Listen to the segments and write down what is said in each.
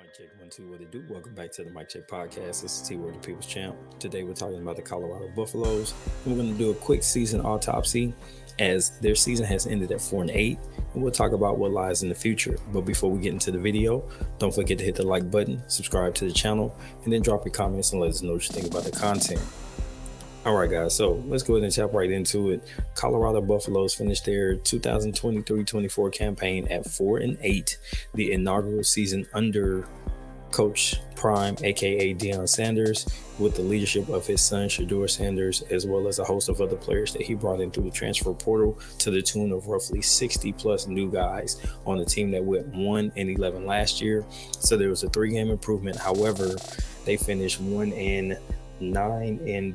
Mic check 1 2, what it do? Welcome back to the Mic Check Podcast. This is T Word, the People's Champ. Today we're talking about the Colorado Buffaloes. And we're going to do a quick season autopsy as their season has ended at 4-8. And we'll talk about what lies in the future. But before we get into the video, don't forget to hit the like button, subscribe to the channel, and then drop your comments and let us know what you think about the content. All right, guys, so let's go ahead and jump right into it. Colorado Buffaloes finished their 2023-24 campaign at 4-8, the inaugural season under Coach Prime, aka Deion Sanders, with the leadership of his son Shedeur Sanders, as well as a host of other players that he brought in through the transfer portal, to the tune of roughly 60 plus new guys on a team that went 1-11 last year. So there was a 3-game improvement. However, they finished 1-8 in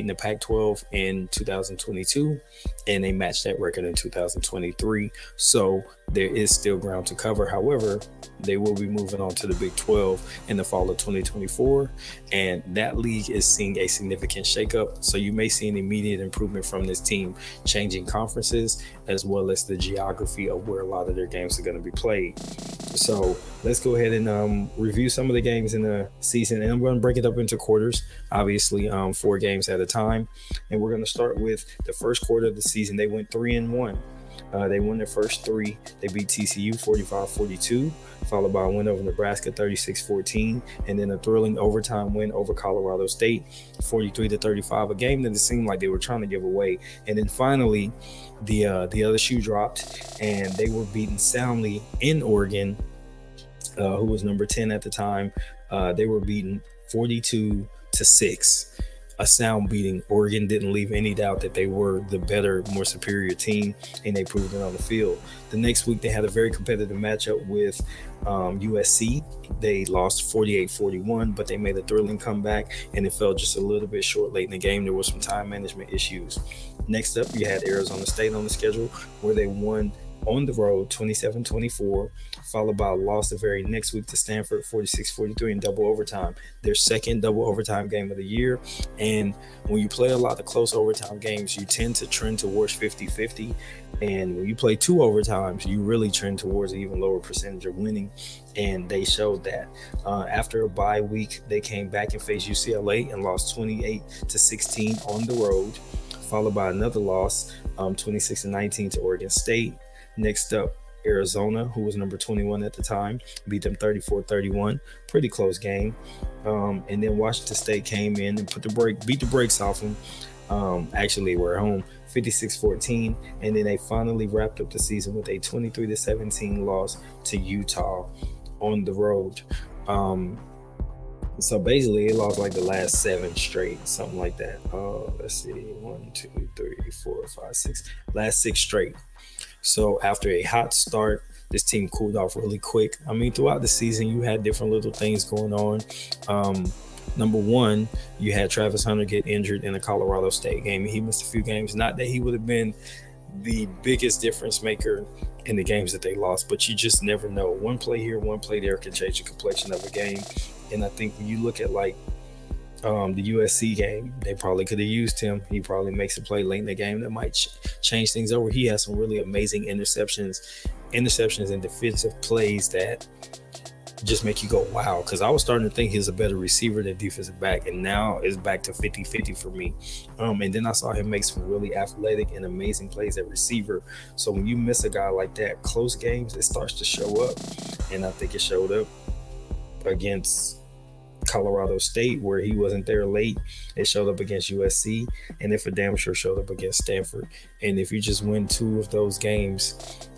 the Pac-12 in 2022, and they matched that record in 2023. So there is still ground to cover. However, they will be moving on to the Big 12 in the fall of 2024, and that league is seeing a significant shakeup. So you may see an immediate improvement from this team changing conferences, as well as the geography of where a lot of their games are going to be played. So let's go ahead and review some of the games in the season, and I'm going to break it up into quarters, obviously 4 games at a time. And we're going to start with the first quarter of the season. They went 3-1. They won their first 3. They beat TCU 45-42, followed by a win over Nebraska 36-14, and then a thrilling overtime win over Colorado State 43-35, a game that it seemed like they were trying to give away. And then finally, the other shoe dropped, and they were beaten soundly in Oregon, who was number 10 at the time. They were beaten 42-6. A sound beating. Oregon didn't leave any doubt that they were the better, more superior team, and they proved it on the field. The next week, they had a very competitive matchup with USC. They lost 48-41, but they made a thrilling comeback, and it fell just a little bit short late in the game. There was some time management issues. Next up, you had Arizona State on the schedule, where they won on the road 27-24, followed by a loss the very next week to Stanford 46-43 in double overtime, their second double overtime game of the year. And when you play a lot of close overtime games, you tend to trend towards 50-50, and when you play 2 overtimes, you really trend towards an even lower percentage of winning, and they showed that. After a bye week, they came back and faced UCLA and lost 28-16 on the road, followed by another loss 26-19 to Oregon State. Next up, Arizona, who was number 21 at the time, beat them 34-31, pretty close game. And then Washington State came in and beat the brakes off them. Actually, we're home 56-14, and then they finally wrapped up the season with a 23-17 loss to Utah on the road. So basically, it lost like the last 7 straight, something like that. Let's see, 1, 2, 3, 4, 5, 6, last 6 straight. So after a hot start, this team cooled off really quick. I mean, throughout the season, you had different little things going on. Number one, you had Travis Hunter get injured in the Colorado State game. He missed a few games. Not that he would have been the biggest difference maker in the games that they lost, but you just never know. One play here, one play there can change the complexion of a game. And I think when you look at like the USC game, they probably could have used him. He probably makes a play late in the game that might change things over. He has some really amazing interceptions and defensive plays that just make you go, wow. Because I was starting to think he's a better receiver than defensive back, and now it's back to 50-50 for me. And then I saw him make some really athletic and amazing plays at receiver. So when you miss a guy like that, close games, it starts to show up. And I think it showed up against Colorado State, where he wasn't there late. It showed up against USC, and it for damn sure showed up against Stanford. And if you just win 2 of those games,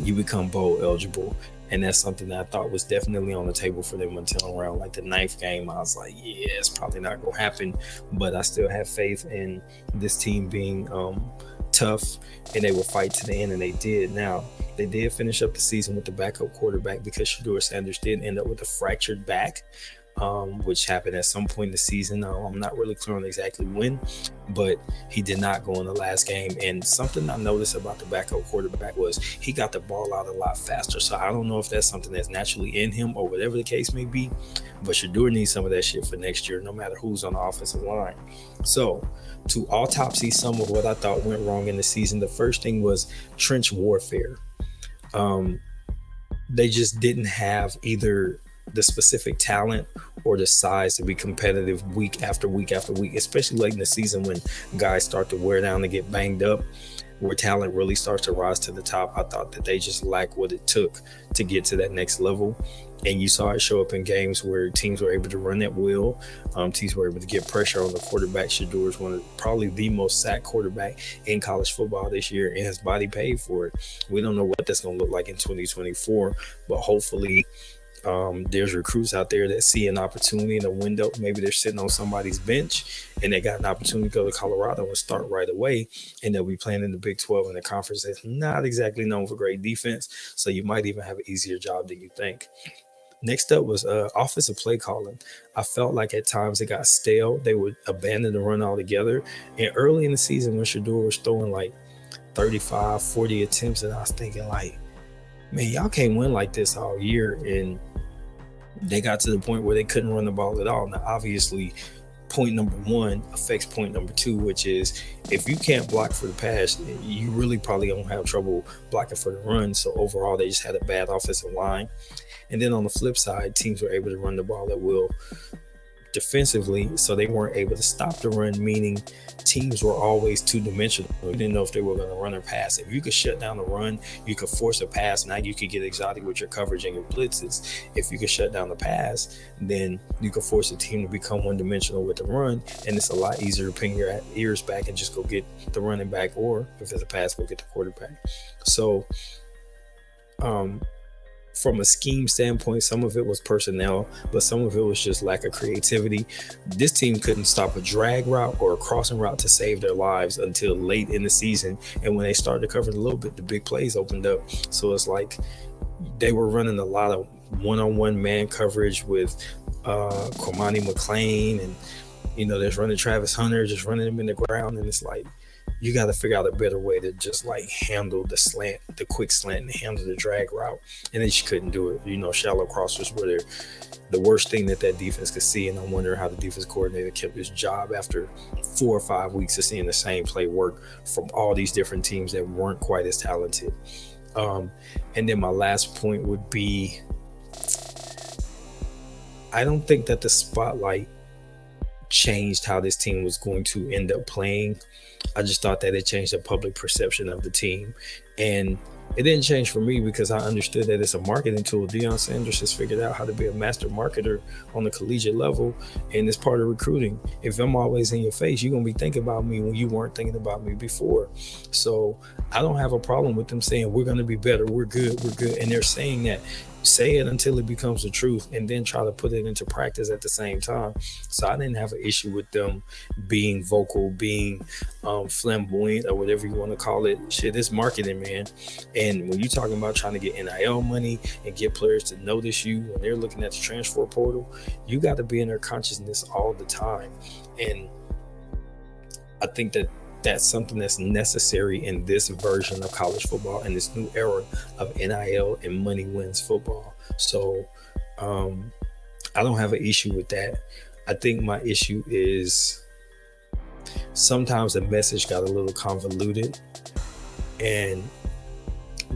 you become bowl eligible. And that's something that I thought was definitely on the table for them until around like the 9th game. I was like, yeah, it's probably not going to happen. But I still have faith in this team being tough, and they will fight to the end, and they did. Now, they did finish up the season with the backup quarterback because Shedeur Sanders did end up with a fractured back, which happened at some point in the season. I'm not really clear on exactly when, but he did not go in the last game. And something I noticed about the backup quarterback was he got the ball out a lot faster. So I don't know if that's something that's naturally in him or whatever the case may be, but Shedeur needs some of that shit for next year, no matter who's on the offensive line. So to autopsy some of what I thought went wrong in the season, the first thing was trench warfare. they just didn't have either the specific talent or the size to be competitive week after week after week, especially late in the season when guys start to wear down and get banged up, where talent really starts to rise to the top. I thought that they just lacked what it took to get to that next level. And you saw it show up in games where teams were able to run at will. Teams were able to get pressure on the quarterback. Shador is one of probably the most sacked quarterback in college football this year, and his body paid for it. We don't know what that's going to look like in 2024, but hopefully there's recruits out there that see an opportunity in a window. Maybe they're sitting on somebody's bench and they got an opportunity to go to Colorado and start right away, and they'll be playing in the Big 12 in a conference that's not exactly known for great defense. So you might even have an easier job than you think. Next up was offensive play calling. I felt like at times it got stale. They would abandon the run altogether. And early in the season when Shador was throwing like 35, 40 attempts, and I was thinking like, man, y'all can't win like this all year. And they got to the point where they couldn't run the ball at all. Now, obviously, point number one affects point number two, which is if you can't block for the pass, you really probably don't have trouble blocking for the run. So overall, they just had a bad offensive line. And then on the flip side, teams were able to run the ball at will defensively, so they weren't able to stop the run, meaning teams were always two-dimensional. You didn't know if they were going to run or pass. If you could shut down the run, you could force a pass. Now you could get exotic with your coverage and your blitzes. If you could shut down the pass, then you could force a team to become one-dimensional with the run, and it's a lot easier to pin your ears back and just go get the running back, or if there's a pass, go get the quarterback. So from a scheme standpoint, some of it was personnel, but some of it was just lack of creativity. This team couldn't stop a drag route or a crossing route to save their lives until late in the season. And when they started to cover it a little bit, the big plays opened up. So it's like they were running a lot of one-on-one man coverage with Cormani McClain, and there's running Travis Hunter, just running him in the ground. And it's like, you got to figure out a better way to just like handle the slant, the quick slant, and handle the drag route. And they just couldn't do it. Shallow crossers were the worst thing that defense could see. And I'm wondering how the defense coordinator kept his job after 4 or 5 weeks of seeing the same play work from all these different teams that weren't quite as talented. And then my last point would be, I don't think that the spotlight changed how this team was going to end up playing. I just thought that it changed the public perception of the team. And it didn't change for me because I understood that it's a marketing tool. Deion Sanders has figured out how to be a master marketer on the collegiate level, and it's part of recruiting. If I'm always in your face, you're going to be thinking about me when you weren't thinking about me before. So I don't have a problem with them saying we're going to be better, we're good. And they're saying that. Say it until it becomes the truth, and then try to put it into practice at the same time. So I didn't have an issue with them being vocal, being flamboyant, or whatever you want to call it. Shit, it's marketing, man. And when you're talking about trying to get NIL money and get players to notice you when they're looking at the transfer portal, you got to be in their consciousness all the time. And I think that that's something that's necessary in this version of college football and this new era of NIL and money wins football. So I don't have an issue with that. I think my issue is sometimes the message got a little convoluted, and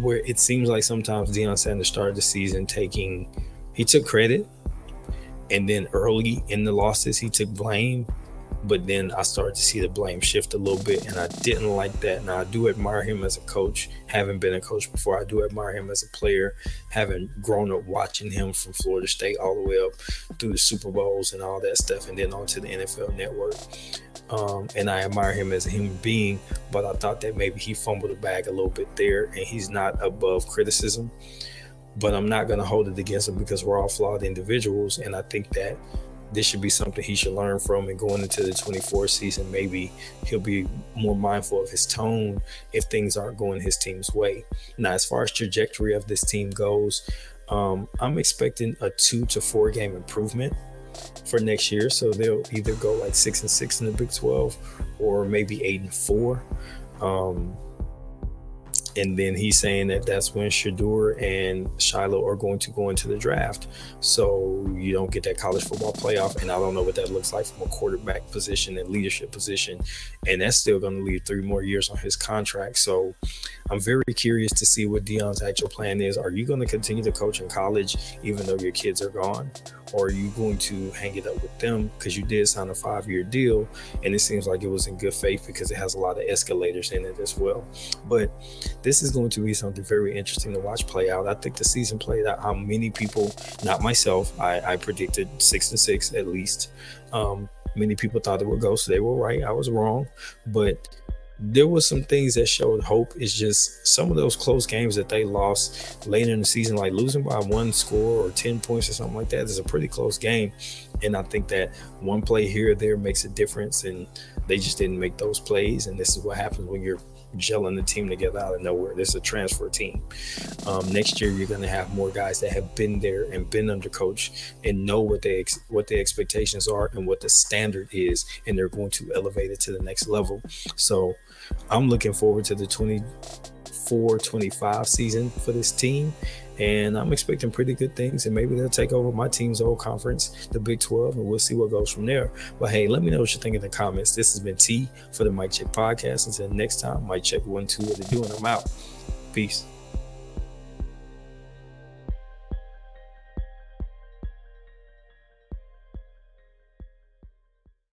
where it seems like sometimes Deion Sanders started the season he took credit, and then early in the losses he took blame. But then I started to see the blame shift a little bit, and I didn't like that. Now, I do admire him as a coach. Having been a coach before, I do admire him as a player, having grown up watching him from Florida State all the way up through the Super Bowls and all that stuff, and then on to the NFL Network. And I admire him as a human being, but I thought that maybe he fumbled the bag a little bit there, and he's not above criticism. But I'm not going to hold it against him because we're all flawed individuals, and I think that this should be something he should learn from, and going into the 24 season, maybe he'll be more mindful of his tone if things aren't going his team's way. Now, as far as trajectory of this team goes, I'm expecting a 2 to 4 game improvement for next year. So they'll either go like 6-6 in the Big 12 or maybe 8-4. And then he's saying that that's when Shador and Shiloh are going to go into the draft. So you don't get that college football playoff. And I don't know what that looks like from a quarterback position and leadership position. And that's still going to leave 3 more years on his contract. So I'm very curious to see what Deion's actual plan is. Are you going to continue to coach in college even though your kids are gone? Or are you going to hang it up with them because you did sign a 5-year deal? And it seems like it was in good faith because it has a lot of escalators in it as well. But this is going to be something very interesting to watch play out. I think the season played out how many people, not myself, I predicted 6-6 at least. Many people thought it would go, so they were right. I was wrong. But there was some things that showed hope. It's just some of those close games that they lost later in the season, like losing by 1 score or 10 points or something like that, is a pretty close game. And I think that one play here or there makes a difference, and they just didn't make those plays. And this is what happens when you're gelling the team together out of nowhere. This is a transfer team. Next year, you're going to have more guys that have been there and been under coach and know what the expectations are and what the standard is, and they're going to elevate it to the next level. So I'm looking forward to the 24-25 season for this team, and I'm expecting pretty good things, and maybe they'll take over my team's old conference, the Big 12, and we'll see what goes from there. But hey, let me know what you think in the comments. This has been T for the Mike Check Podcast. Until next time, Mike Check 1, 2, what to do, and I'm out. Peace.